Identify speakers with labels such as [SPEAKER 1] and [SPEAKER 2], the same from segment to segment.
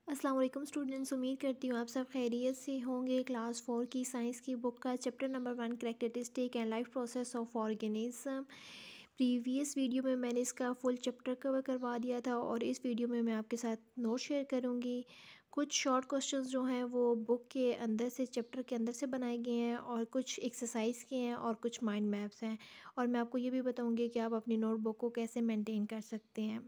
[SPEAKER 1] अस्सलाम वालेकुम स्टूडेंट्स, उम्मीद करती हूँ आप सब खैरियत से होंगे। क्लास 4 की साइंस की बुक का chapter number 1 characteristic and life process of organism. Previous video में मैंने इसका फुल चैप्टर कवर करवा दिया था और इस वीडियो में मैं आपके साथ नोट शेयर करूँगी। कुछ शॉर्ट क्वेश्चंस जो हैं वो बुक के अंदर से, चैप्टर के अंदर से बनाए गए हैं और कुछ एक्सरसाइज के हैं और कुछ माइंड मैप्स हैं। और मैं आपको ये भी बताऊँगी कि आप अपनी नोटबुक को कैसे मेनटेन कर सकते हैं।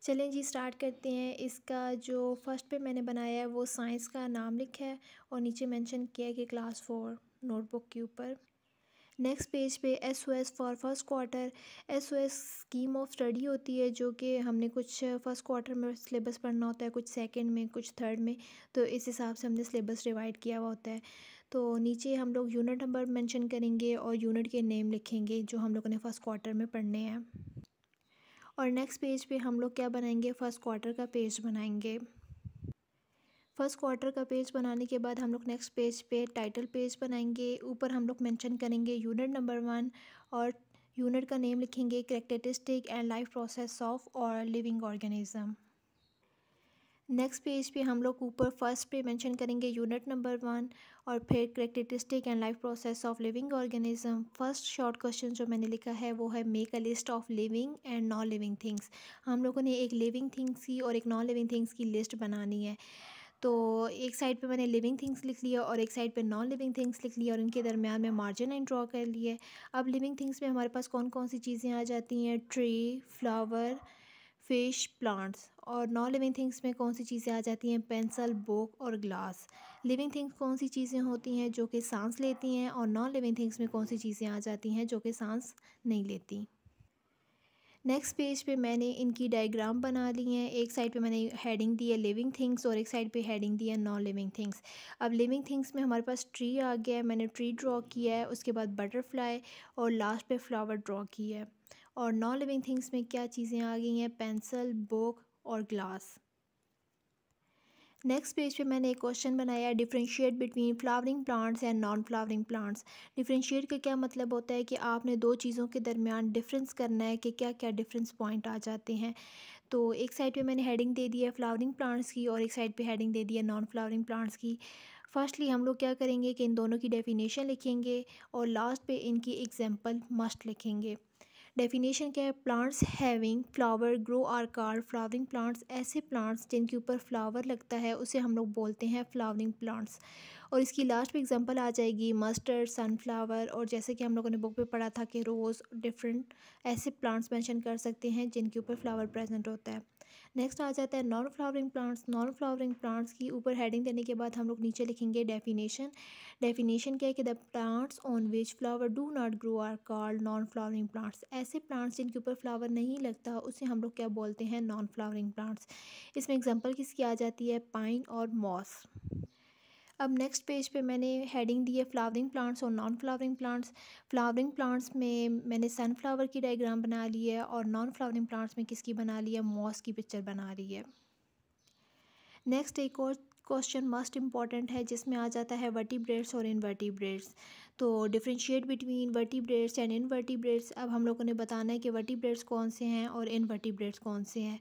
[SPEAKER 1] चलें जी, स्टार्ट करते हैं। इसका जो फर्स्ट पे मैंने बनाया है वो साइंस का नाम लिखा है और नीचे मेंशन किया है कि क्लास 4 नोटबुक के ऊपर। नेक्स्ट पेज पे SOS for first quarter. SOS scheme of study होती है जो कि हमने कुछ फर्स्ट क्वार्टर में सिलेबस पढ़ना होता है, कुछ सेकंड में, कुछ थर्ड में। तो इस हिसाब से हमने सिलेबस डिवाइड किया हुआ होता है। तो नीचे हम लोग यूनिट नंबर मेंशन करेंगे और यूनिट के नेम लिखेंगे जो हम लोगों ने फर्स्ट क्वार्टर में पढ़ने हैं। और नेक्स्ट पेज पे हम लोग क्या बनाएंगे, फर्स्ट क्वार्टर का पेज बनाएंगे। फर्स्ट क्वार्टर का पेज बनाने के बाद हम लोग नेक्स्ट पेज पे टाइटल पेज बनाएंगे। ऊपर हम लोग मेंशन करेंगे यूनिट नंबर 1 और यूनिट का नेम लिखेंगे characteristic and life process of और लिविंग ऑर्गेनिज्म। नेक्स्ट पेज पे हम लोग ऊपर फर्स्ट पे मेंशन करेंगे यूनिट नंबर 1 और फिर characteristic and life process of living organism. First short question जो मैंने लिखा है वो है make a list of living and non living things. हम लोगों ने एक लिविंग थिंग्स की और एक नॉन लिविंग थिंग्स की लिस्ट बनानी है। तो एक साइड पे मैंने लिविंग थिंग्स लिख लिया और एक साइड पे नॉन लिविंग थिंग्स लिख लिया और इनके दरमियान में मार्जिन लाइन ड्रॉ कर लिए। अब लिविंग थिंग्स में हमारे पास कौन कौन सी चीज़ें आ जाती हैं, ट्री, फ्लावर, फिश, प्लांट्स। और नॉन लिविंग थिंग्स में कौन सी चीज़ें आ जाती हैं, पेंसिल, बुक और ग्लास। लिविंग थिंग्स कौन सी चीज़ें होती हैं जो कि सांस लेती हैं और नॉन लिविंग थिंग्स में कौन सी चीज़ें आ जाती हैं जो कि सांस नहीं लेती। नेक्स्ट पेज पे मैंने इनकी डायग्राम बना ली हैं। एक साइड पे मैंने हेडिंग दी है लिविंग थिंग्स और एक साइड पे हेडिंग दी है नॉन लिविंग थिंग्स। अब लिविंग थिंग्स में हमारे पास ट्री आ गया है, मैंने ट्री ड्रॉ किया है, उसके बाद बटरफ्लाई और लास्ट पे फ्लावर ड्रॉ किया है। और नॉन लिविंग थिंग्स में क्या चीज़ें आ गई हैं, पेंसिल, बुक और ग्लास। नेक्स्ट पेज पे मैंने एक क्वेश्चन बनाया है, differentiate between flowering plants and non flowering plants. Differentiate का क्या मतलब होता है कि आपने दो चीज़ों के दरमियान डिफरेंस करना है कि क्या क्या डिफरेंस पॉइंट आ जाते हैं। तो एक साइड पे मैंने हेडिंग दे दी है फ्लावरिंग प्लांट्स की और एक साइड पे हेडिंग दे दी है नॉन फ्लावरिंग प्लांट्स की। फर्स्टली हम लोग क्या करेंगे कि इन दोनों की डेफिनेशन लिखेंगे और लास्ट पे इनकी एग्जांपल मस्ट लिखेंगे। डेफिनेशन क्या है, plants having flower grow are called flowering plants. ऐसे प्लांट्स जिनके ऊपर फ्लावर लगता है उसे हम लोग बोलते हैं फ्लावरिंग प्लांट्स। और इसकी लास्ट में एग्जांपल आ जाएगी मस्टर्ड, सनफ्लावर और जैसे कि हम लोगों ने बुक पे पढ़ा था कि रोज़, डिफरेंट ऐसे प्लांट्स मेंशन कर सकते हैं जिनके ऊपर फ्लावर प्रेजेंट होता है। नेक्स्ट आ जाता है non flowering plants. Non flowering plants की ऊपर हेडिंग देने के बाद हम लोग नीचे लिखेंगे डेफिनेशन। डेफिनेशन क्या है कि the plants on which flower do not grow are called non flowering plants. ऐसे प्लांट्स जिनके ऊपर फ्लावर नहीं लगता उसे हम लोग क्या बोलते हैं, नॉन फ्लावरिंग प्लांट्स। इसमें एग्जांपल किसकी आ जाती है, पाइन और मॉस। अब नेक्स्ट पेज पे मैंने हेडिंग दी है फ्लावरिंग प्लांट्स और non flowering plants. Flowering plants में मैंने सनफ्लावर की डायग्राम बना ली है और नॉन फ्लावरिंग प्लांट्स में किसकी बना ली है, मॉस की पिक्चर बना ली है। नेक्स्ट एक और क्वेश्चन मस्ट इम्पॉर्टेंट है जिसमें आ जाता है वर्टिब्रेट्स और इनवर्टिब्रेट्स। तो differentiate between vertebrates and invertebrates. अब हम लोगों ने बताना है कि वर्टिब्रेट्स कौन से हैं और इनवर्टिब्रेट्स कौन से हैं।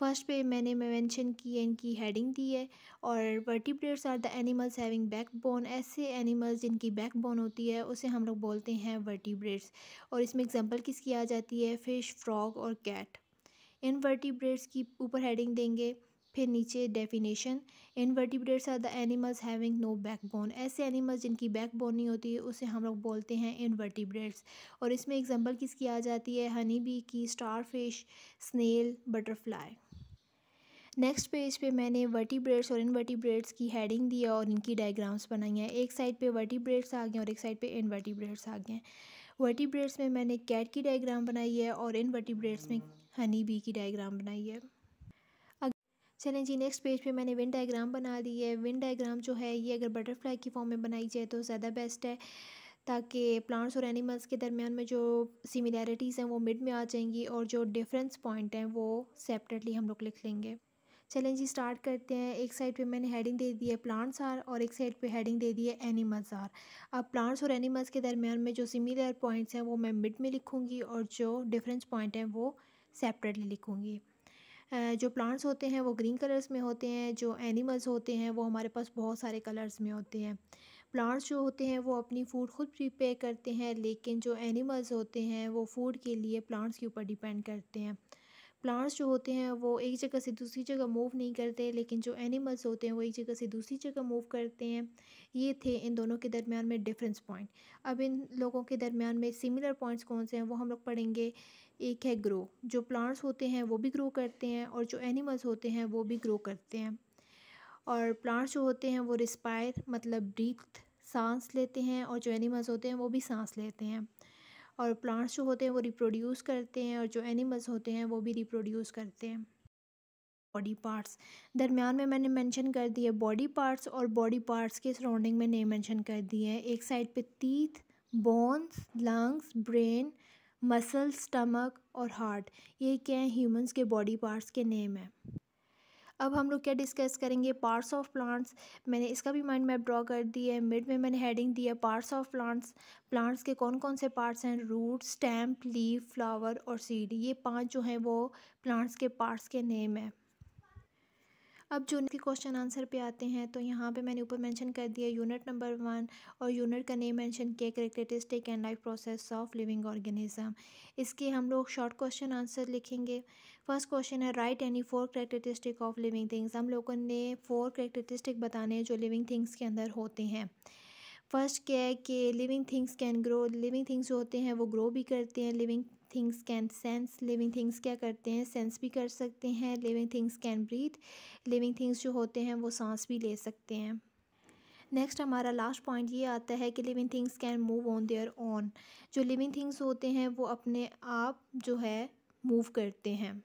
[SPEAKER 1] फर्स्ट पे मैंने मेंशन की है, इनकी हेडिंग दी है। और vertebrates are the animals having backbone. ऐसे एनिमल्स जिनकी बैकबोन होती है उसे हम लोग बोलते हैं वर्टिब्रेट्स। और इसमें एग्जांपल किसकी आ जाती है, फिश, फ्रॉग और कैट। इनवर्टिब्रेट्स की ऊपर हेडिंग देंगे, फिर नीचे definition. Invertebrates are the animals having no backbone. ऐसे एनिमल्स जिनकी बैकबोन नहीं होती है उसे हम लोग बोलते हैं इनवर्टिब्रेट्स। और इसमें एग्जांपल किसकी आ जाती है, हनी बी की, star fish, snail, butterfly. Next page पे मैंने वर्टिब्रेट्स और इनवर्टिब्रेट्स की हेडिंग दी है और इनकी डायग्राम्स बनाई हैं। एक साइड पे वर्टिब्रेट्स आ गए और एक साइड पे इनवर्टिब्रेट्स आ गए हैं। वर्टिब्रेट्स में मैंने कैट की डायग्राम बनाई है और इनवर्टिब्रेट्स में हनी बी की डायग्राम बनाई है। चलें जी, नेक्स्ट पेज पे मैंने विन डायग्राम बना ली है। विन डायग्राम जो है ये अगर बटरफ्लाई की फॉर्म में बनाई जाए तो ज़्यादा बेस्ट है, ताकि प्लांट्स और एनिमल्स के दरमियान में जो सिमिलैरिटीज़ हैं वो मिड में आ जाएंगी और जो डिफरेंस पॉइंट हैं वो सेपरेटली हम लोग लिख लेंगे। चलें जी, स्टार्ट करते हैं। एक साइड पे मैंने हेडिंग दे दी है प्लांट्स आर और एक साइड पे हेडिंग दे दी है एनिमल्स आर। अब प्लांट्स और एनिमल्स के दरमियान में जो सिमिलर पॉइंट्स हैं वो मैं मिड में लिखूँगी और जो डिफरेंस पॉइंट हैं वो सेपरेटली लिखूँगी। जो प्लांट्स होते हैं वो ग्रीन कलर्स में होते हैं, जो एनिमल्स होते हैं वो हमारे पास बहुत सारे कलर्स में होते हैं। प्लांट्स जो होते हैं वो अपनी फ़ूड खुद प्रिपेयर करते हैं, लेकिन जो एनिमल्स होते हैं वो फूड के लिए प्लांट्स के ऊपर डिपेंड करते हैं। प्लांट्स जो होते हैं वो एक जगह से दूसरी जगह मूव नहीं करते, लेकिन जो एनिमल्स होते हैं वो एक जगह से दूसरी जगह मूव करते हैं। ये थे इन दोनों के दरमियान में डिफरेंस पॉइंट। अब इन लोगों के दरमियान में सिमिलर पॉइंट्स कौन से हैं वो हम लोग पढ़ेंगे। एक है ग्रो, जो प्लांट्स होते हैं वो भी ग्रो करते हैं और जो एनिमल्स होते हैं वो भी ग्रो करते हैं। और प्लांट्स जो होते हैं वो रिस्पायर मतलब ब्रीथ सांस लेते हैं, और जो एनिमल्स होते हैं वो भी सांस लेते हैं। और प्लांट्स जो होते हैं वो रिप्रोड्यूस करते हैं और जो एनिमल्स होते हैं वो भी रिप्रोड्यूस करते हैं। बॉडी पार्ट्स दरमियान में मैंने मेंशन कर दिए बॉडी पार्ट्स, और बॉडी पार्ट्स के सराउंडिंग में नेम मेंशन कर दिए हैं। एक साइड पे teeth, bones, lungs, brain, muscle, stomach और हार्ट, ये क्या है ह्यूमंस के बॉडी पार्ट्स के नेम हैं। अब हम लोग क्या डिस्कस करेंगे, पार्ट्स ऑफ प्लांट्स। मैंने इसका भी माइंड मैप ड्रॉ कर दिया है। मिड में मैंने हेडिंग दिया पार्ट्स ऑफ प्लांट्स। प्लांट्स के कौन कौन से पार्ट्स हैं, रूट, स्टेम, लीफ, फ्लावर और सीड, ये 5 जो हैं वो प्लांट्स के पार्ट्स के नेम है। अब जो के क्वेश्चन आंसर पे आते हैं, तो यहाँ पे मैंने ऊपर मेंशन कर दिया यूनिट नंबर 1, और यूनिट का नेम मेंशन किया characteristic and life process of living organism. इसके हम लोग शॉर्ट क्वेश्चन आंसर लिखेंगे। फर्स्ट क्वेश्चन है right any 4 characteristic of living things. हम लोगों ने 4 कैरेक्टरिस्टिक बताने हैं जो लिविंग थिंग्स के अंदर होते हैं। फर्स्ट क्या है कि living things can grow, living things जो होते हैं वो ग्रो भी करते हैं। Living things can sense, living things क्या करते हैं, सेंस भी कर सकते हैं। Living things can breathe, living things जो होते हैं वो सांस भी ले सकते हैं। नेक्स्ट हमारा लास्ट पॉइंट ये आता है कि living things can move on their own, जो लिविंग थिंग्स होते हैं वो अपने आप जो है मूव करते हैं।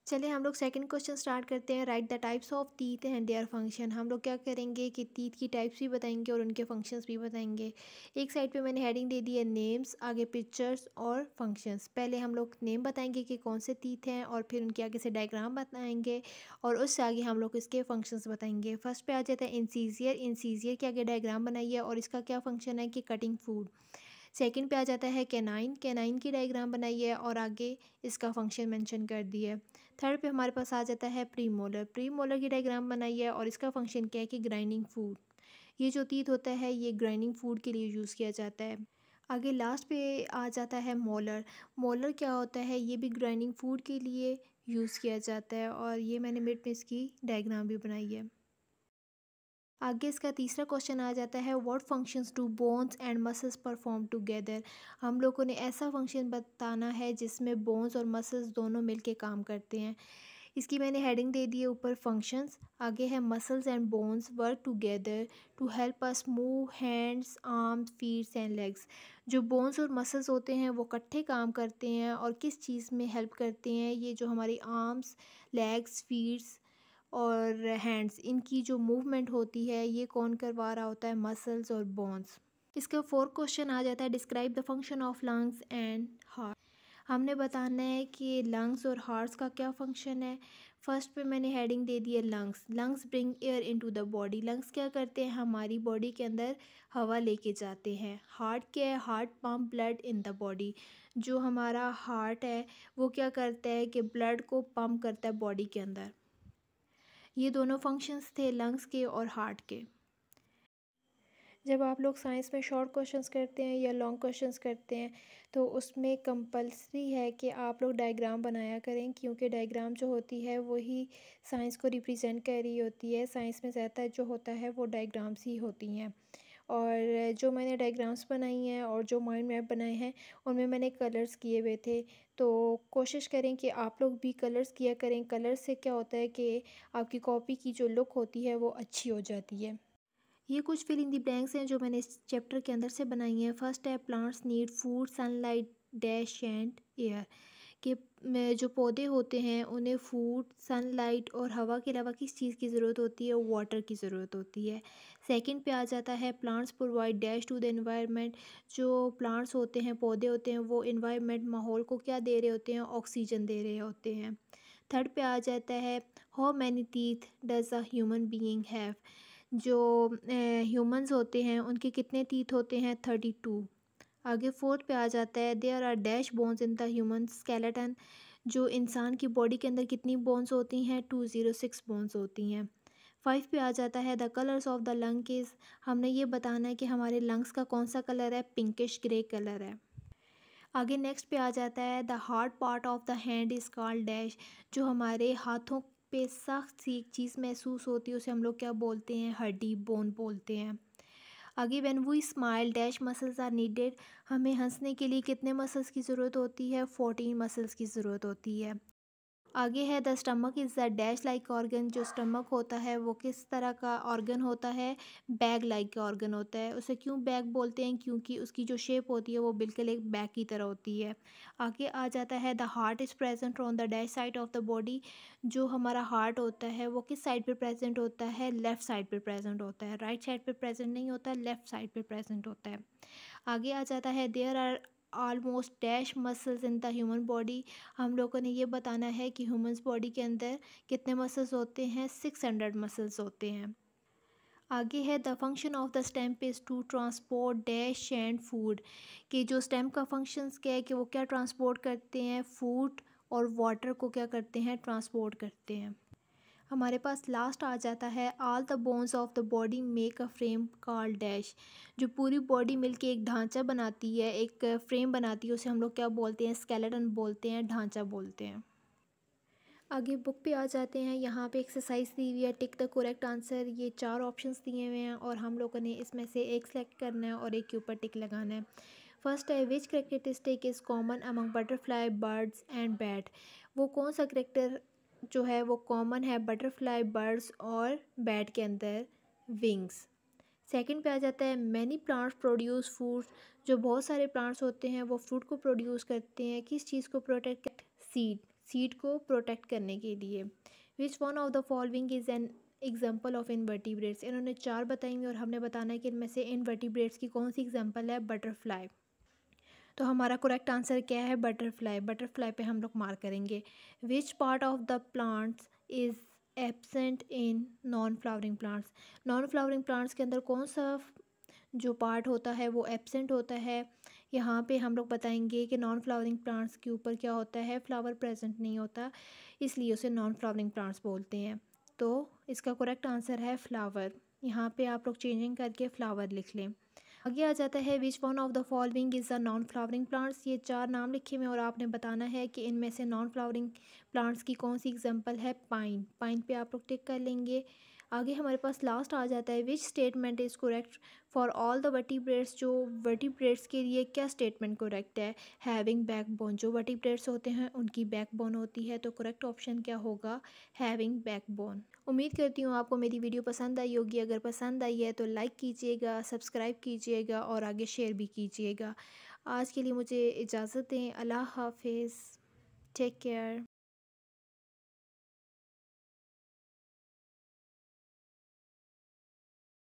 [SPEAKER 1] चलिए हम लोग सेकंड क्वेश्चन स्टार्ट करते हैं। Right the types of teeth and their function. हम लोग क्या करेंगे कि टीथ की टाइप्स भी बताएंगे और उनके फंक्शंस भी बताएंगे। एक साइड पे मैंने हेडिंग दे दी है नेम्स, आगे पिक्चर्स और फंक्शंस। पहले हम लोग नेम बताएंगे कि कौन से टीथ हैं, और फिर उनके आगे से डायग्राम बताएंगे, और उससे आगे हम लोग इसके फंक्शंस बताएंगे। फर्स्ट पे आ जाता है इंसीजियर। इंसीजियर के आगे डायग्राम बनाइए और इसका क्या फंक्शन है कि कटिंग फूड। सेकंड पे आ जाता है कैनाइन। कैनाइन की डायग्राम बनाई है और आगे इसका फंक्शन मेंशन कर दिया है। थर्ड पे हमारे पास आ जाता है प्रीमोलर। प्रीमोलर की डायग्राम बनाई है और इसका फंक्शन क्या है कि ग्राइंडिंग फूड। ये जो टीथ होता है ये ग्राइंडिंग फूड के लिए यूज़ किया जाता है। आगे लास्ट पे आ जाता है मोलर। मोलर क्या होता है, ये भी ग्राइंडिंग फूड के लिए यूज़ किया जाता है, और ये मैंने मिड में इसकी डायग्राम भी बनाई है। आगे इसका तीसरा क्वेश्चन आ जाता है what functions do bones and muscles perform together. हम लोगों ने ऐसा फंक्शन बताना है जिसमें बोन्स और मसल्स दोनों मिलके काम करते हैं। इसकी मैंने हेडिंग दे दी है ऊपर फंक्शंस, आगे है muscles and bones work together to help us move hands, arms, feets and legs. जो बोन्स और मसल्स होते हैं वो इकट्ठे काम करते हैं, और किस चीज़ में हेल्प करते हैं, ये जो हमारी आर्म्स, लेग्स, फीट्स और हैंड्स, इनकी जो मूवमेंट होती है ये कौन करवा रहा होता है, मसल्स और बोन्स। इसका फोर्थ क्वेश्चन आ जाता है describe the function of lungs and heart. हमने बताना है कि लंग्स और हार्ट्स का क्या फंक्शन है। फर्स्ट पे मैंने हेडिंग दे दी है lungs. Lungs bring air into the body. Lungs क्या करते हैं, हमारी बॉडी के अंदर हवा लेके जाते हैं। हार्ट क्या है, heart pump blood in the body. जो हमारा हार्ट है वो क्या करता है कि ब्लड को पंप करता है बॉडी के अंदर। ये दोनों फंक्शंस थे लंग्स के और हार्ट के। जब आप लोग साइंस में शॉर्ट क्वेश्चंस करते हैं या लॉन्ग क्वेश्चंस करते हैं, तो उसमें कंपलसरी है कि आप लोग डायग्राम बनाया करें, क्योंकि डायग्राम जो होती है वही साइंस को रिप्रेजेंट कर रही होती है। साइंस में ज़्यादातर जो होता है वो डायग्राम्स ही होती हैं। और जो मैंने डायग्राम्स बनाई हैं और जो माइंड मैप बनाए हैं उनमें मैंने कलर्स किए हुए थे। तो कोशिश करें कि आप लोग भी कलर्स किया करें। कलर से क्या होता है कि आपकी कॉपी की जो लुक होती है वो अच्छी हो जाती है। ये कुछ फिल इन दी ब्लैंक्स हैं जो मैंने इस चैप्टर के अंदर से बनाई हैं। फर्स्ट है plants need food, sunlight, dash and air. कि जो पौधे होते हैं उन्हें फूड, सनलाइट और हवा के अलावा किस चीज़ की ज़रूरत होती है, वाटर की ज़रूरत होती है। सेकंड पे आ जाता है plants provide dash to the environment. जो प्लांट्स होते हैं, पौधे होते हैं, वो एनवायरनमेंट, माहौल को क्या दे रहे होते हैं, ऑक्सीजन दे रहे होते हैं। थर्ड पे आ जाता है how many teeth does a human being have. जो ह्यूमंस होते हैं उनके कितने टीथ होते हैं, 32। आगे फोर्थ पे आ जाता है there are dash bones in the human skeleton. जो इंसान की बॉडी के अंदर कितनी बोन्स होती हैं, 206 बोन्स होती हैं। 5 पे आ जाता है the colours of the lung is, हमने ये बताना है कि हमारे लंग्स का कौन सा कलर है, पिंकिश ग्रे कलर है। आगे नेक्स्ट पे आ जाता है the hard part of the hand is called dash, जो हमारे हाथों पे सख्त सी एक चीज़ महसूस होती है उसे हम लोग क्या बोलते हैं, हड्डी, बोन बोलते हैं। आगे when we smile dash muscles are needed, हमें हंसने के लिए कितने मसल्स की ज़रूरत होती है, 14 मसल्स की ज़रूरत होती है। आगे है the stomach is the dash like organ, जो स्टमक होता है वो किस तरह का ऑर्गन होता है, बैग लाइक का ऑर्गन होता है। उसे क्यों बैग बोलते हैं, क्योंकि उसकी जो शेप होती है वो बिल्कुल एक बैग की तरह होती है। आगे आ जाता है the heart is present on the dash side of the body, जो हमारा हार्ट होता है वो किस साइड पे प्रेजेंट होता है, लेफ़्ट साइड पे प्रेजेंट होता है, राइट साइड पे प्रेजेंट नहीं होता, लेफ़्ट साइड पे प्रेजेंट होता है। आगे आ जाता है there are almost dash muscles in the human body, हम लोगों ने ये बताना है कि ह्यूमन्स बॉडी के अंदर कितने मसल्स होते हैं, 600 मसल्स होते हैं। आगे है the function of the stem is to transport dash and food, कि जो स्टेम का फंक्शंस क्या है कि वो क्या ट्रांसपोर्ट करते हैं, फूड और वाटर को क्या करते हैं, ट्रांसपोर्ट करते हैं। हमारे पास लास्ट आ जाता है all the bones of the body make a frame called dash, जो पूरी बॉडी मिलके एक ढांचा बनाती है, एक फ्रेम बनाती है, उसे हम लोग क्या बोलते हैं, स्केलेटन बोलते हैं, ढांचा बोलते हैं। आगे बुक पे आ जाते हैं, यहाँ पे एक्सरसाइज दी हुई है, टिक द करेक्ट आंसर, ये 4 ऑप्शंस दिए हुए हैं और हम लोगों ने इसमें से एक सेलेक्ट करना है और एक के ऊपर टिक लगाना है। फर्स्ट है which characteristic is common among butterfly birds and bat, वो कौन सा करेक्टर जो है वो कॉमन है बटरफ्लाई, बर्ड्स और बैट के अंदर, विंग्स। सेकंड पे आ जाता है मैनी प्लांट्स प्रोड्यूस फूड, जो बहुत सारे प्लांट्स होते हैं वो फ्रूट को प्रोड्यूस करते हैं, किस चीज़ को प्रोटेक्ट, सीड, सीड को प्रोटेक्ट करने के लिए। Which one of the following is an example of invertebrates, इन्होंने 4 बताई हुई और हमने बताना है कि इनमें से इनवर्टिब्रेट्स की कौन सी एग्जाम्पल है, बटरफ्लाई। तो हमारा करेक्ट आंसर क्या है, बटरफ्लाई, बटरफ्लाई पे हम लोग मार्क करेंगे। Which part of the plants is absent in non flowering plants, non flowering plants के अंदर कौन सा जो पार्ट होता है वो एब्सेंट होता है। यहाँ पे हम लोग बताएंगे कि नॉन फ्लावरिंग प्लांट्स के ऊपर क्या होता है, फ्लावर प्रेजेंट नहीं होता, इसलिए उसे नॉन फ्लावरिंग प्लांट्स बोलते हैं। तो इसका करेक्ट आंसर है फ्लावर, यहाँ पे आप लोग चेंजिंग करके फ्लावर लिख लें। आगे आ जाता है which one of the following is a non flowering plants, ये 4 नाम लिखे हुए हैं और आपने बताना है कि इनमें से नॉन फ्लावरिंग प्लांट्स की कौन सी एग्जांपल है, पाइन, पाइन पे आप लोग टिक कर लेंगे। आगे हमारे पास लास्ट आ जाता है which statement is correct for all the vertebrates, जो वर्टिब्रेट्स के लिए क्या स्टेटमेंट करेक्ट है, हैविंग बैकबोन, जो वर्टिब्रेट्स होते हैं उनकी बैकबोन होती है, तो करेक्ट ऑप्शन क्या होगा, हैविंग बैकबोन। उम्मीद करती हूँ आपको मेरी वीडियो पसंद आई होगी, अगर पसंद आई है तो लाइक कीजिएगा, सब्सक्राइब कीजिएगा और आगे शेयर भी कीजिएगा। आज के लिए मुझे इजाज़त दें, अल्लाह हाफिज़, टेक केयर।